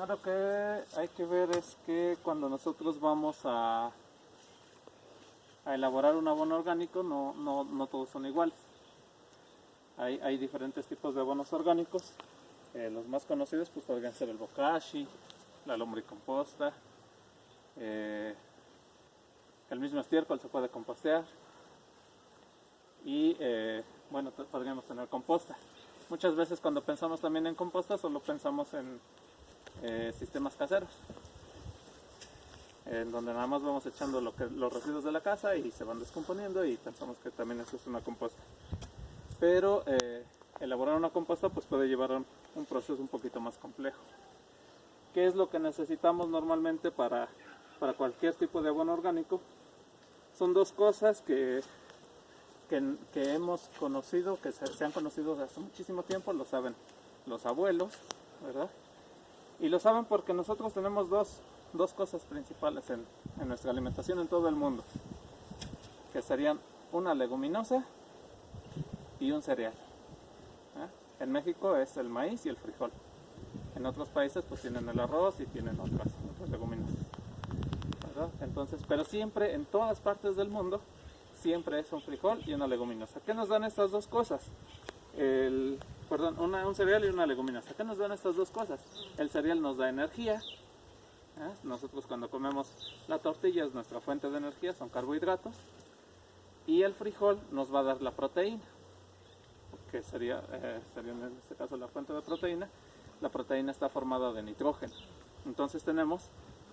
primero que hay que ver es que cuando nosotros vamos a elaborar un abono orgánico, no todos son iguales. Hay diferentes tipos de abonos orgánicos. Los más conocidos pues podrían ser el bokashi, la lombricomposta, el mismo estiércol se puede compostear y bueno, podríamos tener composta. Muchas veces cuando pensamos también en composta solo pensamos en sistemas caseros, en donde nada más vamos echando los residuos de la casa y se van descomponiendo y pensamos que también eso es una composta. Pero elaborar una composta pues puede llevar un proceso un poquito más complejo. ¿Qué es lo que necesitamos normalmente para cualquier tipo de abono orgánico? Son dos cosas que hemos conocido, que se han conocido desde hace muchísimo tiempo, lo saben los abuelos, ¿verdad? Y lo saben porque nosotros tenemos dos cosas principales en nuestra alimentación en todo el mundo, que serían una leguminosa y un cereal. En México es el maíz y el frijol. En otros países pues tienen el arroz y tienen otras leguminosas, ¿verdad? Entonces, pero siempre, en todas partes del mundo, siempre es un frijol y una leguminosa. ¿Qué nos dan estas dos cosas? Un cereal y una leguminosa. ¿Qué nos dan estas dos cosas? El cereal nos da energía. Nosotros cuando comemos la tortilla es nuestra fuente de energía, son carbohidratos. Y el frijol nos va a dar la proteína, que sería en este caso la fuente de proteína. La proteína está formada de nitrógeno. Entonces tenemos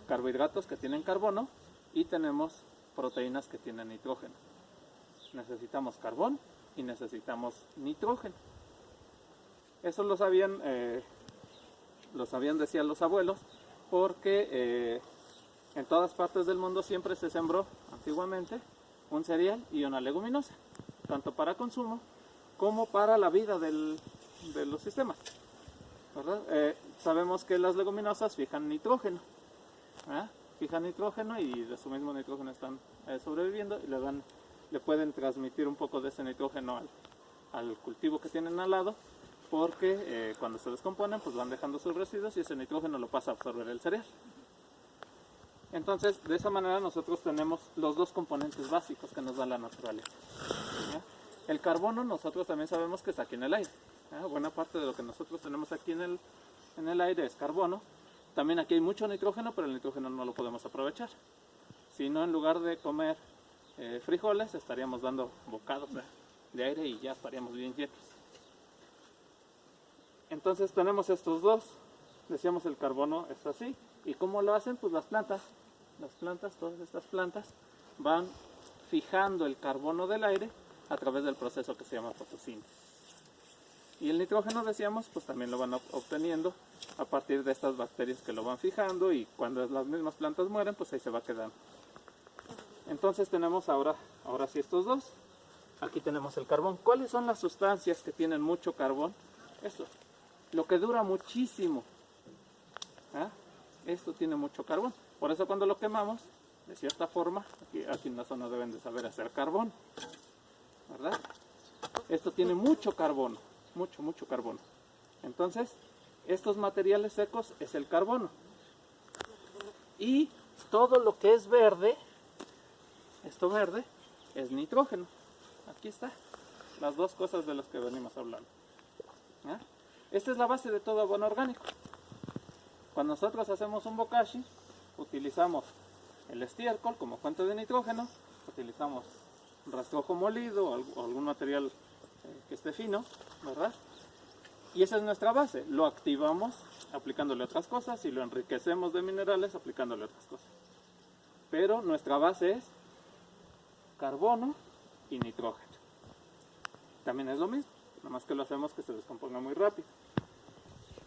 carbohidratos que tienen carbono y tenemos proteínas que tienen nitrógeno. Necesitamos carbón y necesitamos nitrógeno. Eso lo sabían decían los abuelos, porque en todas partes del mundo siempre se sembró antiguamente un cereal y una leguminosa, tanto para consumo como para la vida de los sistemas, ¿verdad? Sabemos que las leguminosas fijan nitrógeno, fijan nitrógeno y de su mismo nitrógeno están sobreviviendo y le pueden transmitir un poco de ese nitrógeno al cultivo que tienen al lado, porque cuando se descomponen pues van dejando sus residuos y ese nitrógeno lo pasa a absorber el cereal. Entonces, de esa manera nosotros tenemos los dos componentes básicos que nos da la naturaleza. El carbono nosotros también sabemos que está aquí en el aire. Buena parte de lo que nosotros tenemos aquí en el aire es carbono. También aquí hay mucho nitrógeno, pero el nitrógeno no lo podemos aprovechar. Si no, en lugar de comer frijoles, estaríamos dando bocados de aire y ya estaríamos bien llenos. Entonces tenemos estos dos. Decíamos el carbono está así. ¿Y cómo lo hacen? Pues las plantas, todas estas plantas van fijando el carbono del aire a través del proceso que se llama fotosíntesis. Y el nitrógeno, decíamos, pues también lo van obteniendo a partir de estas bacterias que lo van fijando, y cuando las mismas plantas mueren, pues ahí se va quedando. Entonces tenemos ahora sí estos dos. Aquí tenemos el carbón. ¿Cuáles son las sustancias que tienen mucho carbón? Esto, lo que dura muchísimo. Esto tiene mucho carbón. Por eso cuando lo quemamos, de cierta forma, aquí en la zona deben de saber hacer carbón, ¿verdad? Esto tiene mucho carbono, mucho carbono. Entonces, estos materiales secos es el carbono. Y todo lo que es verde, esto verde, es nitrógeno. Aquí está, las dos cosas de las que venimos hablando. Esta es la base de todo abono orgánico. Cuando nosotros hacemos un bokashi, utilizamos el estiércol como fuente de nitrógeno, utilizamos rastrojo molido o algún material que esté fino, ¿verdad? Y esa es nuestra base. Lo activamos aplicándole otras cosas y lo enriquecemos de minerales aplicándole otras cosas. Pero nuestra base es carbono y nitrógeno. También es lo mismo, nada más que lo hacemos que se descomponga muy rápido.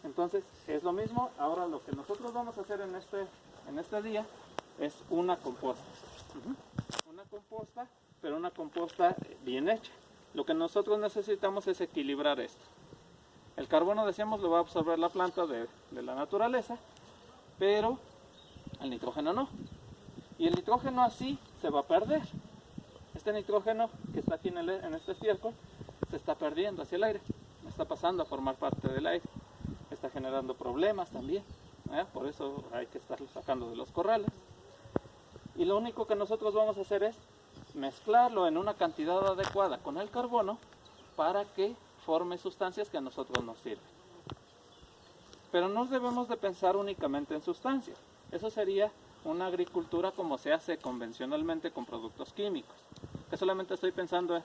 Entonces es lo mismo. Ahora lo que nosotros vamos a hacer en este día es una composta. Una composta, pero una composta bien hecha. Lo que nosotros necesitamos es equilibrar esto. El carbono, decíamos, lo va a absorber la planta de la naturaleza, pero el nitrógeno no. Y el nitrógeno así se va a perder. Este nitrógeno que está aquí en este estiércol se está perdiendo hacia el aire. Está pasando a formar parte del aire. Está generando problemas también. Por eso hay que estarlo sacando de los corrales. Y lo único que nosotros vamos a hacer es mezclarlo en una cantidad adecuada con el carbono para que forme sustancias que a nosotros nos sirven. Pero no debemos de pensar únicamente en sustancias. Eso sería una agricultura como se hace convencionalmente con productos químicos. Que solamente estoy pensando en,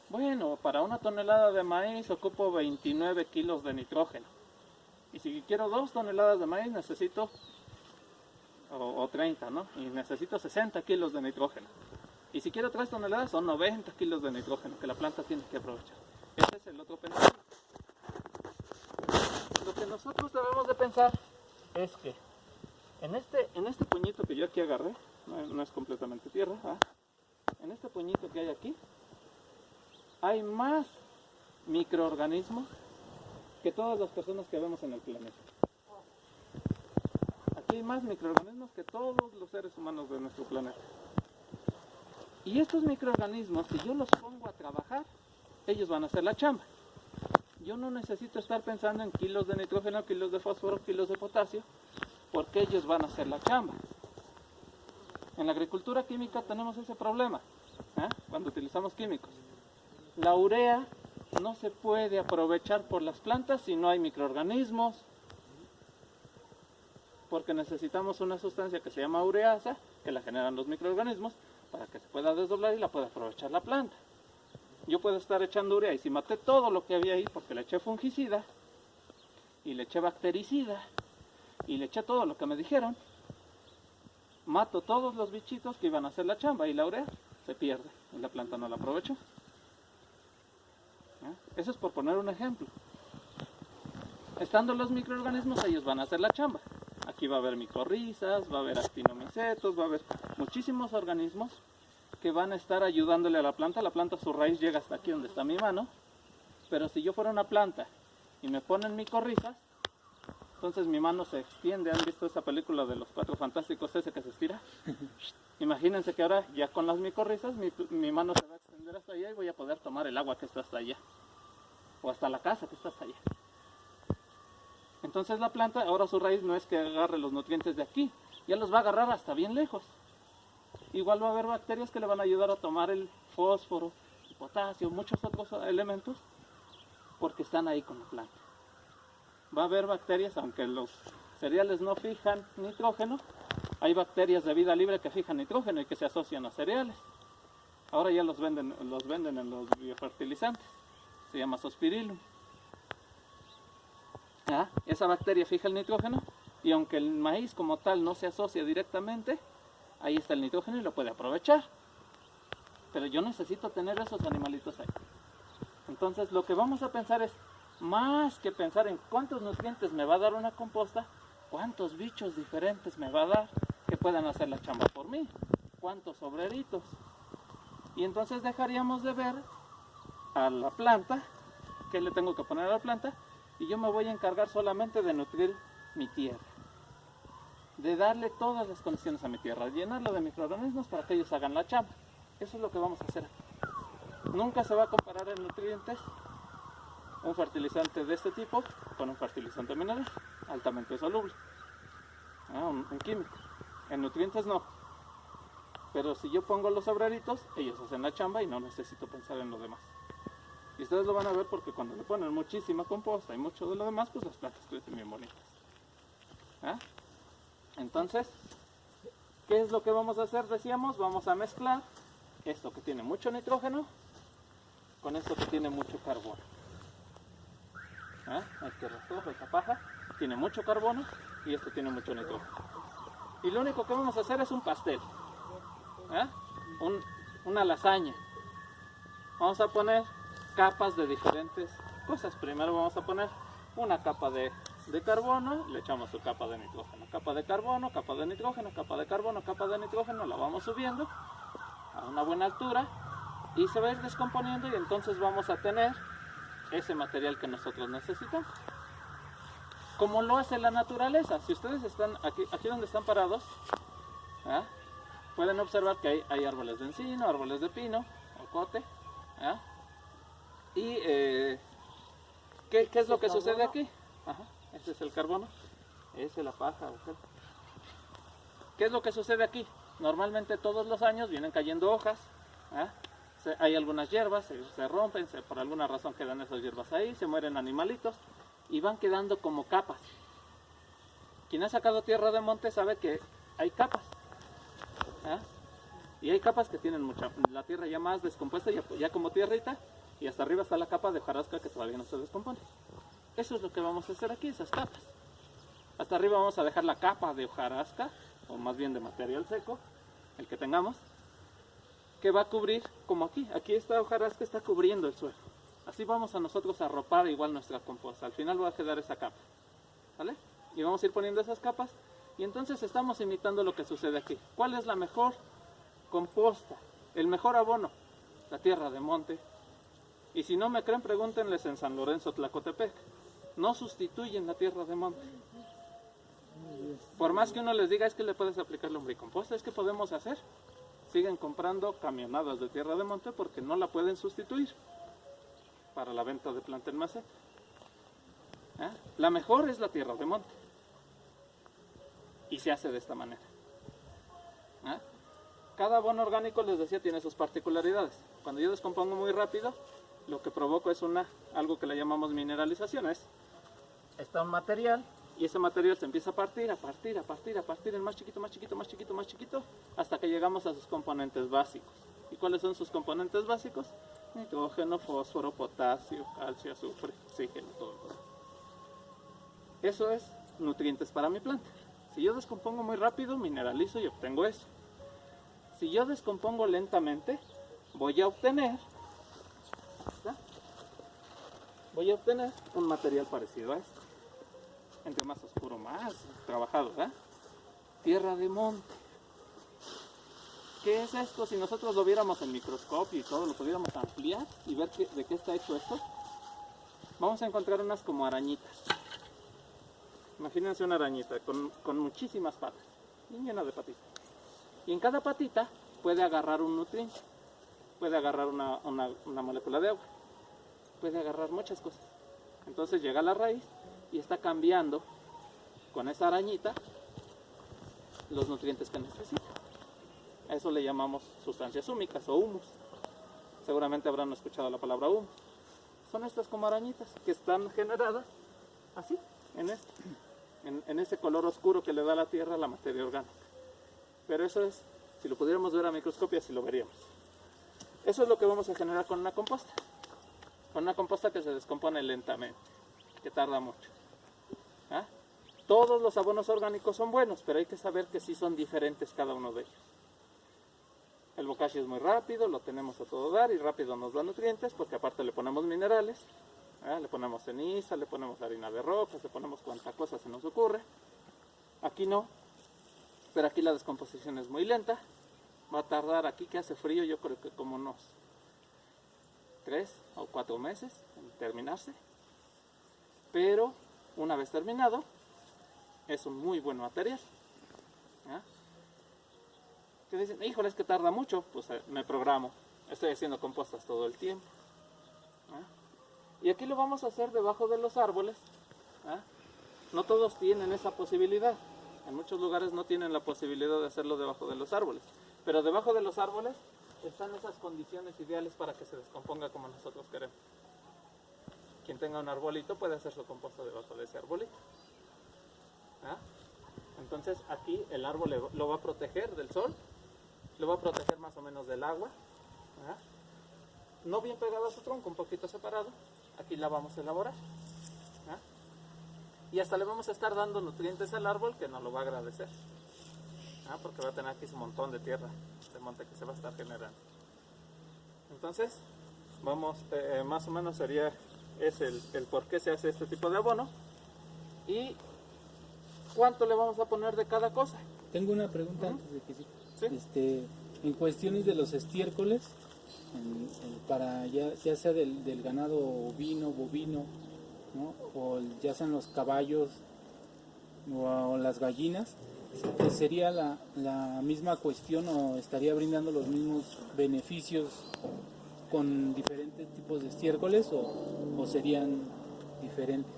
bueno, para una tonelada de maíz ocupo 29 kilos de nitrógeno. Y si quiero 2 toneladas de maíz necesito, o 30, ¿no? Y necesito 60 kilos de nitrógeno. Y si quiero 3 toneladas son 90 kilos de nitrógeno que la planta tiene que aprovechar. Ese es el otro pensamiento. Lo que nosotros debemos de pensar es que en este puñito que yo aquí agarré, no es completamente tierra, en este puñito que hay aquí, hay más microorganismos que todas las personas que vemos en el planeta. Aquí hay más microorganismos que todos los seres humanos de nuestro planeta. Y estos microorganismos, si yo los pongo a trabajar, ellos van a hacer la chamba. Yo no necesito estar pensando en kilos de nitrógeno, kilos de fósforo, kilos de potasio, porque ellos van a hacer la chamba. En la agricultura química tenemos ese problema, cuando utilizamos químicos. La urea no se puede aprovechar por las plantas si no hay microorganismos, porque necesitamos una sustancia que se llama ureasa, que la generan los microorganismos, para que se pueda desdoblar y la pueda aprovechar la planta. Yo puedo estar echando urea y si maté todo lo que había ahí porque le eché fungicida, y le eché bactericida, y le eché todo lo que me dijeron, mato todos los bichitos que iban a hacer la chamba y la urea se pierde y la planta no la aprovechó. Eso es por poner un ejemplo. Estando los microorganismos, ellos van a hacer la chamba. Aquí va a haber micorrizas, va a haber actinomicetos, va a haber muchísimos organismos que van a estar ayudándole a la planta. La planta, su raíz llega hasta aquí donde está mi mano, pero si yo fuera una planta y me ponen micorrizas, entonces mi mano se extiende. ¿Han visto esa película de los Cuatro Fantásticos, ese que se estira? Imagínense que ahora ya con las micorrizas mi mano se va a extender hasta allá y voy a poder tomar el agua que está hasta allá, o hasta la casa que está hasta allá. Entonces la planta, ahora su raíz no es que agarre los nutrientes de aquí, ya los va a agarrar hasta bien lejos. Igual va a haber bacterias que le van a ayudar a tomar el fósforo, el potasio, muchos otros elementos, porque están ahí con la planta. Va a haber bacterias, aunque los cereales no fijan nitrógeno, hay bacterias de vida libre que fijan nitrógeno y que se asocian a cereales. Ahora ya los venden en los biofertilizantes, se llama Zospirillum. Esa bacteria fija el nitrógeno y aunque el maíz como tal no se asocia directamente, ahí está el nitrógeno y lo puede aprovechar. Pero yo necesito tener esos animalitos ahí. Entonces lo que vamos a pensar es, más que pensar en cuántos nutrientes me va a dar una composta, cuántos bichos diferentes me va a dar que puedan hacer la chamba por mí, cuántos obreritos. Y entonces dejaríamos de ver a la planta, qué le tengo que poner a la planta, y yo me voy a encargar solamente de nutrir mi tierra, de darle todas las condiciones a mi tierra, llenarla de microorganismos para que ellos hagan la chamba. Eso es lo que vamos a hacer aquí. Nunca se va a comparar en nutrientes un fertilizante de este tipo con un fertilizante mineral altamente soluble, un químico. En nutrientes no, pero si yo pongo los obreritos, ellos hacen la chamba y no necesito pensar en lo demás. Y ustedes lo van a ver porque cuando le ponen muchísima composta y mucho de lo demás, pues las plantas crecen bien bonitas. Entonces, ¿qué es lo que vamos a hacer? Decíamos, vamos a mezclar esto que tiene mucho nitrógeno con esto que tiene mucho carbono. Este resto, esta paja, tiene mucho carbono y esto tiene mucho nitrógeno. Y lo único que vamos a hacer es un pastel, una lasaña. Vamos a poner capas de diferentes cosas. Primero vamos a poner una capa de carbono, le echamos su capa de nitrógeno, capa de carbono, capa de nitrógeno, capa de carbono, capa de nitrógeno, la vamos subiendo a una buena altura y se va a ir descomponiendo y entonces vamos a tener ese material que nosotros necesitamos. Como lo hace la naturaleza. Si ustedes están aquí donde están parados, pueden observar que hay árboles de encino, árboles de pino, ocote, y ¿qué es lo que sucede aquí? Este es el carbono. Esa es la paja. ¿Okay? ¿Qué es lo que sucede aquí? Normalmente todos los años vienen cayendo hojas, ¿eh? Hay algunas hierbas, se rompen, por alguna razón quedan esas hierbas ahí, se mueren animalitos y van quedando como capas. Quien ha sacado tierra de monte sabe que hay capas, ¿eh? Y hay capas que tienen la tierra ya más descompuesta, ya como tierrita, y hasta arriba está la capa de hojarasca que todavía no se descompone. Eso es lo que vamos a hacer aquí, esas capas. Hasta arriba vamos a dejar la capa de hojarasca, o más bien de material seco, el que tengamos, que va a cubrir, como aquí esta hojarasca está cubriendo el suelo. Así vamos a nosotros a arropar igual nuestra composta. Al final va a quedar esa capa, ¿vale? Y vamos a ir poniendo esas capas, y entonces estamos imitando lo que sucede aquí. ¿Cuál es la mejor composta? El mejor abono, la tierra de monte. Y si no me creen, pregúntenles en San Lorenzo, Tlacotepec. No sustituyen la tierra de monte. Por más que uno les diga, es que le puedes aplicar lombricomposta, es que podemos hacer. Siguen comprando camionadas de tierra de monte porque no la pueden sustituir para la venta de planta en maceta. ¿Eh? La mejor es la tierra de monte. Y se hace de esta manera. ¿Eh? Cada abono orgánico, les decía, tiene sus particularidades. Cuando yo descompongo muy rápido, lo que provoco es algo que le llamamos mineralización. Está un material y ese material se empieza a partir, en más chiquito, hasta que llegamos a sus componentes básicos. ¿Y cuáles son sus componentes básicos? Nitrógeno, fósforo, potasio, calcio, azufre, oxígeno, todo. Eso es nutrientes para mi planta. Si yo descompongo muy rápido, mineralizo y obtengo eso. Si yo descompongo lentamente, voy a obtener un material parecido a esto. Entre más oscuro, más trabajado, ¿verdad? Tierra de monte. ¿Qué es esto? Si nosotros lo viéramos en microscopio y todo, lo pudiéramos ampliar y ver de qué está hecho esto, vamos a encontrar unas como arañitas. Imagínense una arañita con muchísimas patas, bien llena de patitas. Y en cada patita puede agarrar un nutriente, puede agarrar una molécula de agua, puede agarrar muchas cosas. Entonces llega a la raíz y está cambiando con esa arañita los nutrientes que necesita. A eso le llamamos sustancias húmicas o humus. Seguramente habrán escuchado la palabra humus. Son estas como arañitas que están generadas así, en ese color oscuro que le da la tierra a la materia orgánica. Pero eso es, si lo pudiéramos ver a microscopio, así lo veríamos. Eso es lo que vamos a generar con una composta. Con una composta que se descompone lentamente, que tarda mucho. ¿Ah? Todos los abonos orgánicos son buenos, pero hay que saber que sí son diferentes cada uno de ellos. El bokashi es muy rápido, lo tenemos a todo dar y rápido nos da nutrientes porque aparte le ponemos minerales, le ponemos ceniza, le ponemos harina de rocas, le ponemos cuanta cosa se nos ocurre. Aquí no, pero aquí la descomposición es muy lenta. Va a tardar, aquí que hace frío, yo creo que como unos 3 o 4 meses en terminarse. Pero una vez terminado, es un muy buen material. ¿Ah? Que dicen, híjole, es que tarda mucho, pues me programo. Estoy haciendo compostas todo el tiempo. ¿Ah? Y aquí lo vamos a hacer debajo de los árboles. ¿Ah? No todos tienen esa posibilidad. En muchos lugares no tienen la posibilidad de hacerlo debajo de los árboles. Pero debajo de los árboles están esas condiciones ideales para que se descomponga como nosotros queremos. Quien tenga un arbolito puede hacer su composta debajo de ese arbolito. ¿Ah? Entonces aquí el árbol lo va a proteger del sol, lo va a proteger más o menos del agua. ¿Ah? No bien pegado a su tronco, un poquito separado. Aquí la vamos a elaborar. ¿Ah? Y hasta le vamos a estar dando nutrientes al árbol que nos lo va a agradecer. ¿Ah? Porque va a tener aquí un montón de tierra de monte que se va a estar generando. Entonces, vamos, más o menos es el por qué se hace este tipo de abono. Y cuánto le vamos a poner de cada cosa. Tengo una pregunta antes de que sí. En cuestiones de los estiércoles, para ya sea del ganado ovino, bovino, ¿no? O ya sean los caballos o las gallinas, ¿sería la misma cuestión o estaría brindando los mismos beneficios con diferentes tipos de estiércoles o serían diferentes?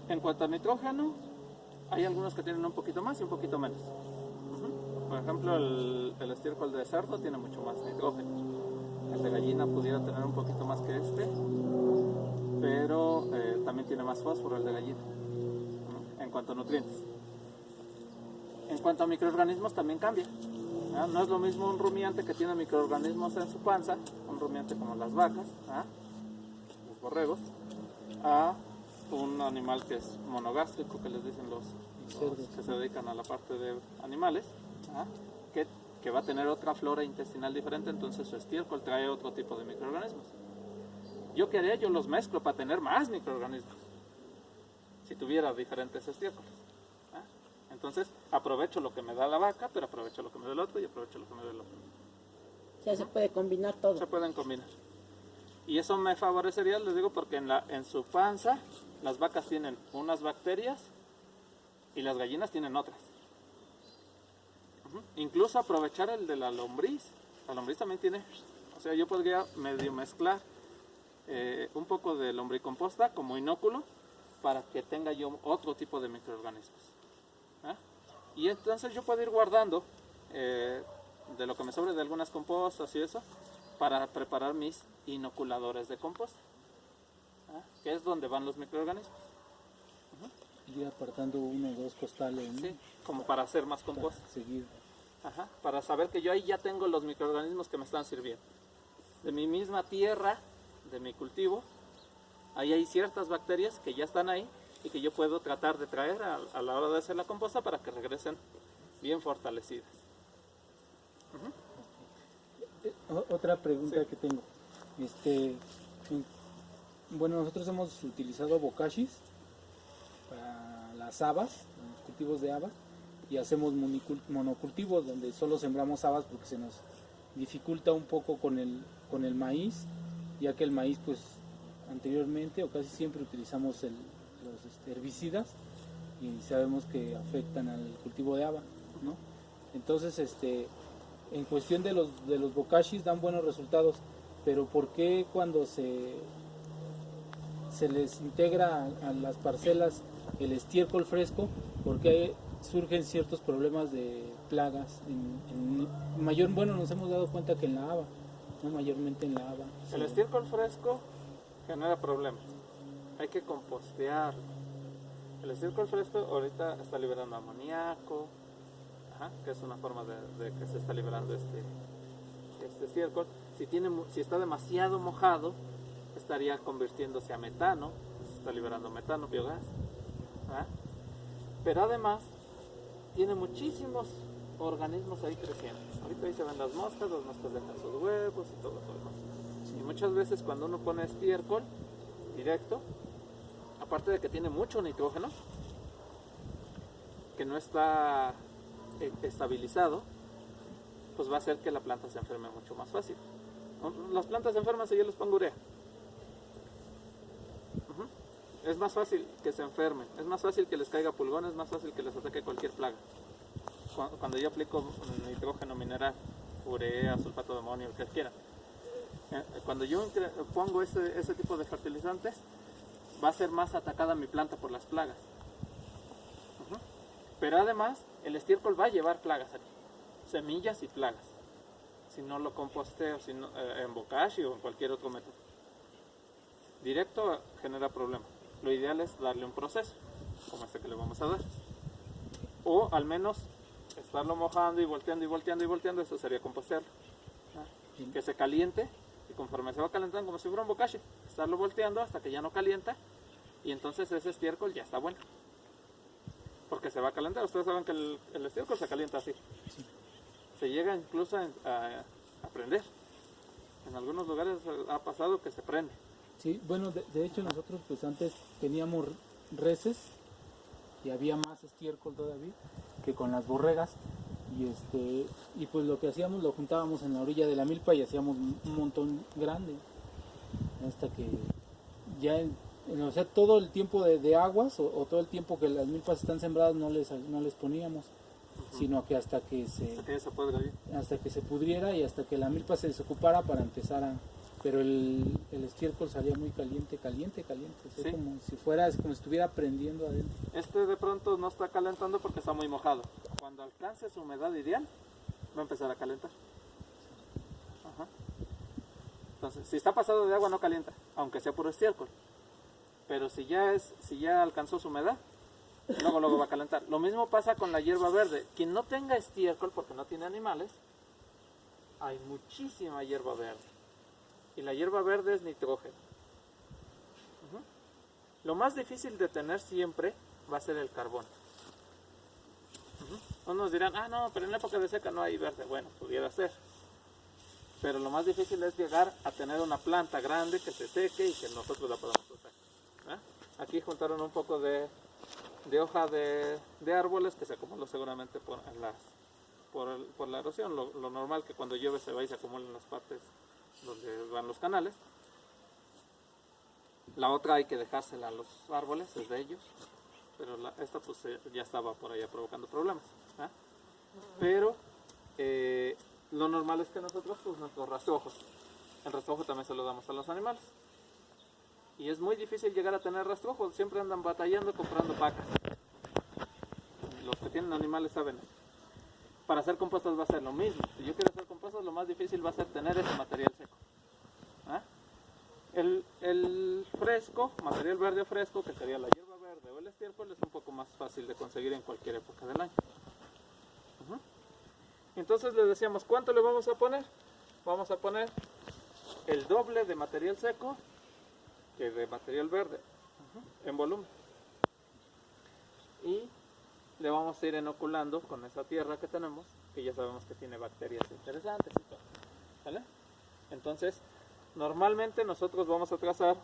En cuanto a nitrógeno, Hay algunos que tienen un poquito más y un poquito menos. Por ejemplo, el estiércol de cerdo tiene mucho más nitrógeno. El de gallina pudiera tener un poquito más que este, pero también tiene más fósforo el de gallina, en cuanto a nutrientes. En cuanto a microorganismos también cambia. No es lo mismo un rumiante que tiene microorganismos en su panza, un rumiante como las vacas, los borregos, a un animal que es monogástrico, que les dicen los que se dedican a la parte de animales, que va a tener otra flora intestinal diferente, entonces su estiércol trae otro tipo de microorganismos. ¿Yo qué haría? Yo los mezclo para tener más microorganismos, si tuviera diferentes estiércoles. Entonces aprovecho lo que me da la vaca, pero aprovecho lo que me da el otro y aprovecho lo que me da el otro. O sea, se puede combinar todo. Se pueden combinar. Y eso me favorecería, les digo, porque en su panza las vacas tienen unas bacterias y las gallinas tienen otras. Incluso aprovechar el de la lombriz. La lombriz también tiene, o sea, yo podría medio mezclar un poco de lombricomposta como inóculo para que tenga yo otro tipo de microorganismos. Y entonces yo puedo ir guardando de lo que me sobre de algunas compostas y eso para preparar mis inoculadores de composta, que es donde van los microorganismos. Ir apartando 1 o 2 costales, ¿no? Sí, como para hacer más composta. Para seguir. Para saber que yo ahí ya tengo los microorganismos que me están sirviendo. De mi misma tierra, de mi cultivo, ahí hay ciertas bacterias que ya están ahí y que yo puedo tratar de traer a la hora de hacer la composta para que regresen bien fortalecidas. Otra pregunta que tengo. Bueno, nosotros hemos utilizado bokashis para las habas, los cultivos de habas, y hacemos monocultivos donde solo sembramos habas porque se nos dificulta un poco con el maíz, ya que el maíz pues anteriormente o casi siempre utilizamos los herbicidas y sabemos que afectan al cultivo de haba, ¿no? Entonces en cuestión de los bokashis dan buenos resultados, pero ¿por qué cuando se les integra a las parcelas el estiércol fresco, porque surgen ciertos problemas de plagas? Bueno, nos hemos dado cuenta que en la haba, ¿no? Mayormente en la haba. El estiércol fresco genera problemas. Hay que compostearlo. El estiércol fresco ahorita está liberando amoníaco, que es una forma de que se está liberando este estiércol. Si está demasiado mojado, estaría convirtiéndose a metano, se está liberando metano, biogás. Pero además tiene muchísimos organismos ahí creciendo. Ahorita ahí se ven las moscas dejan sus huevos y todo lo demás. Y muchas veces cuando uno pone estiércol directo, aparte de que tiene mucho nitrógeno, que no está estabilizado, pues va a hacer que la planta se enferme mucho más fácil. Las plantas se enferman si yo les pongo urea. Es más fácil que se enfermen, es más fácil que les caiga pulgón, es más fácil que les ataque cualquier plaga. Cuando yo aplico nitrógeno mineral, urea, sulfato de amonio, lo que quieran, cuando yo pongo ese tipo de fertilizantes, va a ser más atacada mi planta por las plagas. Pero además, el estiércol va a llevar plagas aquí, semillas y plagas, si no lo composteo, en bokashi o en cualquier otro método. Directo genera problemas. Lo ideal es darle un proceso, como este que le vamos a dar. O al menos estarlo mojando y volteando y volteando y volteando, eso sería compostearlo. Que se caliente y conforme se va calentando como si fuera un bokashi, estarlo volteando hasta que ya no calienta y entonces ese estiércol ya está bueno. Porque se va a calentar, ustedes saben que el estiércol se calienta así. Sí. Se llega incluso a prender. En algunos lugares ha pasado que se prende. Sí, bueno, de hecho nosotros pues antes teníamos reses y había más estiércol todavía que con las borregas y pues lo que hacíamos lo juntábamos en la orilla de la milpa y hacíamos un montón grande hasta que ya o sea todo el tiempo de aguas o todo el tiempo que las milpas están sembradas no les poníamos, sino que hasta que se pudriera y hasta que la milpa se desocupara para empezar a pero el estiércol salía muy caliente, caliente, caliente. O sea, Sí. como si estuviera prendiendo adentro. Este de pronto no está calentando porque está muy mojado. Cuando alcance su humedad ideal, va a empezar a calentar. Ajá. Entonces, si está pasado de agua no calienta, aunque sea puro estiércol. Pero si ya alcanzó su humedad, luego va a calentar. Lo mismo pasa con la hierba verde. Quien no tenga estiércol porque no tiene animales, hay muchísima hierba verde. Y la hierba verde es nitrógeno. Ujú. Lo más difícil de tener siempre va a ser el carbón. Unos dirán, no, pero en la época de seca no hay verde. Bueno, pudiera ser. Pero lo más difícil es llegar a tener una planta grande que se seque y que nosotros la podamos usar. Aquí juntaron un poco de hoja de árboles que se acumuló seguramente por la erosión. Lo normal que cuando llueve se va y se acumula en las partes donde van los canales. La otra hay que dejársela a los árboles, es de ellos. Pero esta pues ya estaba por allá provocando problemas. Pero lo normal es que nosotros, pues nuestros rastrojos, el rastrojo también se lo damos a los animales. Y es muy difícil llegar a tener rastrojos, siempre andan batallando comprando vacas. Los que tienen animales saben. Para hacer compostos va a ser lo mismo. Si yo quiero hacer compostos, lo más difícil va a ser tener ese material seco. El fresco, material verde fresco, que sería la hierba verde o el estiércol, es un poco más fácil de conseguir en cualquier época del año. Entonces le decíamos, ¿cuánto le vamos a poner? Vamos a poner el doble de material seco que de material verde en volumen. Y le vamos a ir inoculando con esa tierra que tenemos, que ya sabemos que tiene bacterias interesantes y todo. ¿Vale? Entonces, normalmente nosotros vamos a trazar,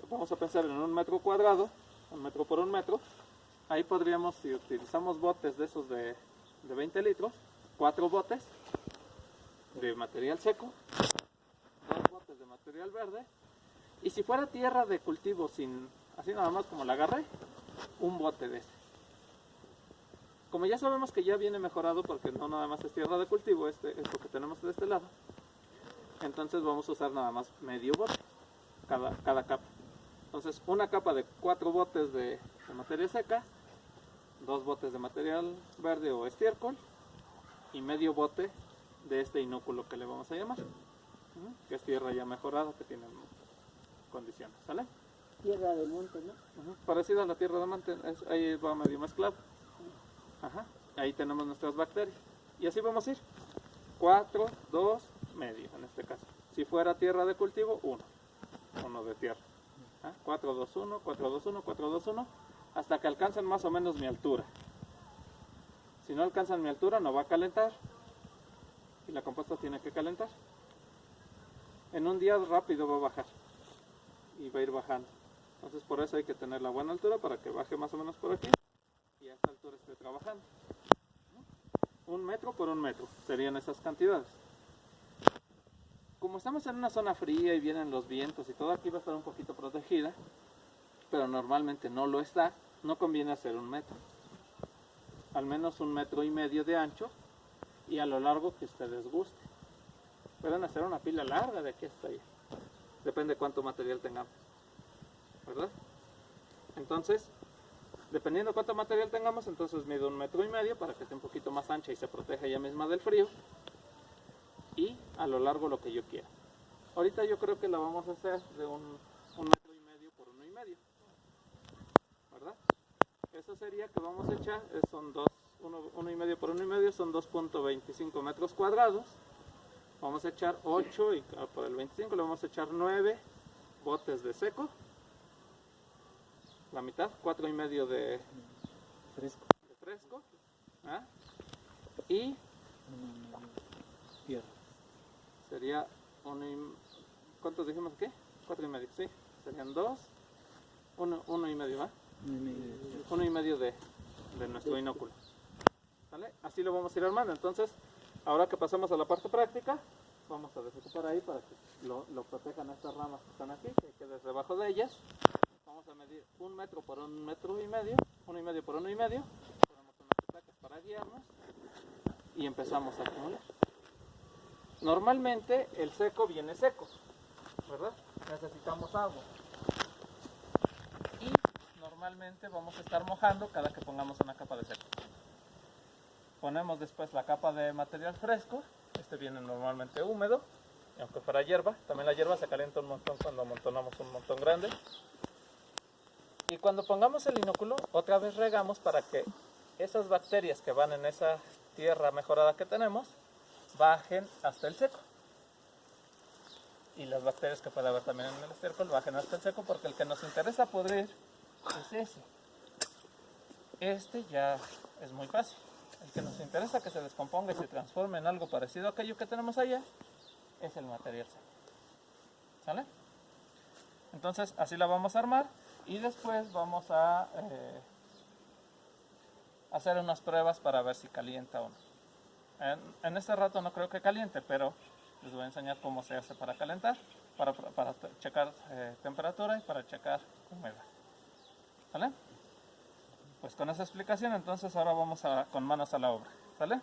vamos a pensar en 1 metro cuadrado, 1 metro por 1 metro. Ahí podríamos, si utilizamos botes de esos de 20 litros, 4 botes de material seco, 2 botes de material verde, y si fuera tierra de cultivo sin, así nada más como la agarré, un bote de ese. Como ya sabemos que ya viene mejorado porque no nada más es tierra de cultivo, esto que tenemos de este lado, entonces vamos a usar nada más medio bote, cada capa. Entonces una capa de 4 botes de materia seca, 2 botes de material verde o estiércol, y medio bote de este inóculo que le vamos a llamar, que es tierra ya mejorada, que tiene condiciones, ¿sale? Tierra del monte, ¿no? Parecida a la tierra de monte, ahí va medio mezclado. Ahí tenemos nuestras bacterias. Y así vamos a ir. 4, 2, medio en este caso. Si fuera tierra de cultivo, 1 de tierra. 4, 2, 1, 4, 2, 1, 4, 2, 1, hasta que alcancen más o menos mi altura. Si no alcanzan mi altura, no va a calentar. Y la composta tiene que calentar. En un día rápido va a bajar. Y va a ir bajando. Entonces por eso hay que tener la buena altura para que baje más o menos por aquí. Y a esta altura esté trabajando. 1 metro por 1 metro serían esas cantidades. Como estamos en una zona fría y vienen los vientos y todo, aquí va a estar un poquito protegida, pero normalmente no lo está. No conviene hacer 1 metro, al menos 1,5 metros de ancho, y a lo largo que ustedes guste. Pueden hacer una pila larga de aquí hasta allá, depende de cuánto material tengamos, ¿verdad? Entonces, dependiendo cuánto material tengamos, entonces mido 1,5 metros para que esté un poquito más ancha y se proteja ella misma del frío, y a lo largo lo que yo quiera. Ahorita yo creo que la vamos a hacer de 1,5 metros por 1,5 metros, ¿verdad? Eso sería que vamos a echar, son 1,5 metros por 1,5 metros, son 2.25 metros cuadrados. Vamos a echar 8 y por el 25 le vamos a echar 9 botes de seco, la mitad, 4,5 de fresco, y Tierra. sería ¿cuántos dijimos aquí? 4,5, sí, serían 2, 1,5, ¿va? 1,5 de nuestro inóculo. ¿Vale? Así lo vamos a ir armando. Entonces, ahora que pasamos a la parte práctica, vamos a desocupar ahí para que lo protejan estas ramas que están aquí, que quede debajo de ellas. Vamos a medir 1 metro por 1,5 metros, 1,5 por 1,5 metros. Ponemos unas placas para guiarnos y empezamos a acumular. Normalmente el seco viene seco. ¿verdad? Necesitamos agua. Y normalmente vamos a estar mojando cada que pongamos una capa de seco. Ponemos después la capa de material fresco. Este viene normalmente húmedo. Y aunque fuera hierba, también la hierba se calienta un montón cuando amontonamos un montón grande. Y cuando pongamos el inóculo, otra vez regamos para que esas bacterias que van en esa tierra mejorada que tenemos, bajen hasta el seco. Y las bacterias que puede haber también en el estiércol bajen hasta el seco, porque el que nos interesa pudrir es ese. Este ya es muy fácil. El que nos interesa que se descomponga y se transforme en algo parecido a aquello que tenemos allá, es el material seco. ¿Sale? Entonces así la vamos a armar y después vamos a hacer unas pruebas para ver si calienta o no. En este rato no creo que caliente, pero les voy a enseñar cómo se hace para calentar, para checar temperatura y para checar humedad. ¿Vale? Pues con esa explicación entonces ahora vamos con manos a la obra. ¿Sale?